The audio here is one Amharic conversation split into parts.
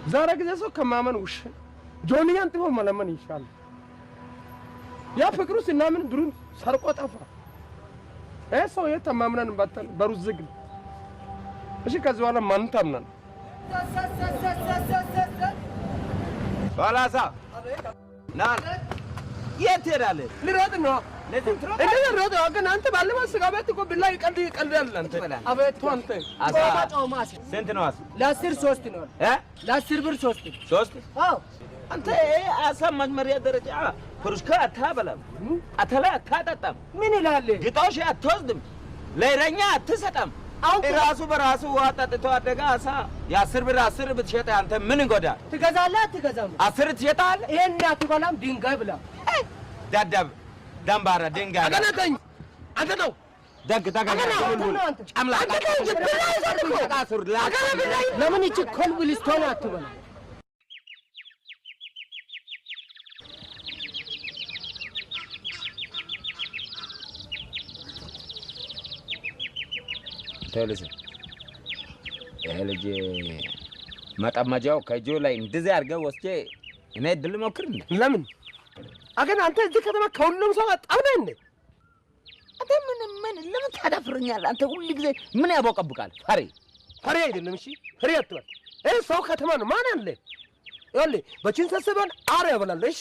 ዛሬ ጊዜ ሰው ከማመን ውሽ ጆኒያን ጥፎ መለመን ይሻላል። ያ ፍቅሩ ሲናምን ብሩን ሰርቆ ጠፋ። ሰው የተማምነን ባተን በሩዝ ዝግ። እሺ ከዚህ በኋላ ማን ታምናል? ባላሳ ና የት ሄዳለህ? ልሮጥ ነው። እንዴ ልሮጥ ነው? ግን አንተ ባለፈው ስጋ ቤት እኮ ቢላይ ቀልዳል አንተ። አቤት አንተ ጮማ ስንት ነው? ለ10 3 ነው። ለ10 ብር 3 አዎ አንተ አሳ መጀመሪያ ደረጃ ፍሩሽካ አታበላም፣ አተላ አታጠጣም። ምን ይላል? ግጦሽ አትወስድም፣ ለእረኛ አትሰጠም። ራሱ በራሱ ውሃ ጠጥቶ አደጋ አሳ የ10 ብር 10 ብትሸጥ አንተ ምን ይጎዳል? ትገዛለህ አትገዛም? 10 ትሸጣለህ። ይሄን አትበላም፣ ድንጋይ ብላ። ደደብ ደንባራ ድንጋይ አገናኝ አንተ ነው ደግ ጨምላቃ ለምን እቺ ኮልብልስቶን አትበላ? ተልሰ ልጅ መጠመጃው ከእጁ ላይ እንደዚህ አድርገህ ወስጄ እኔ ድል ሞክር እንዴ? ለምን አገና አንተ እዚህ ከተማ ከሁሉም ሰው አጣውነህ እንዴ? አንተ ምን ለምን ታዳፍረኛለህ? አንተ ሁሉ ጊዜ ምን ያቦቀብቃል? ፈሪ አይደለም። እሺ ፈሪ አትበል። ሰው ከተማ ነው ማን አለ? ይኸውልህ በቺን ሰሰበን አረ ያበላል። እሺ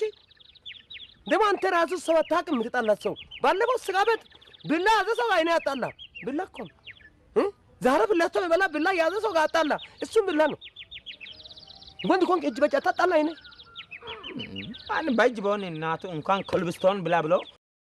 ደግሞ አንተ ራስህ ሰው አታውቅም። የምትጣላት ሰው ባለፈው ስጋ ቤት ብላ ያዘ ሰው አይኔ ያጣላ ብላ እኮ ነው። ዛሬ ብላቶ በላ ብላ ያዘ ሰው ጋር አጣላ። እሱም ብላ ነው። ወንድ ኮንክ እጅ በጫ ታጣላ አይኔ ማን ባጅ በሆነ እናቱ እንኳን ኮልብስቶን ብላ ብለው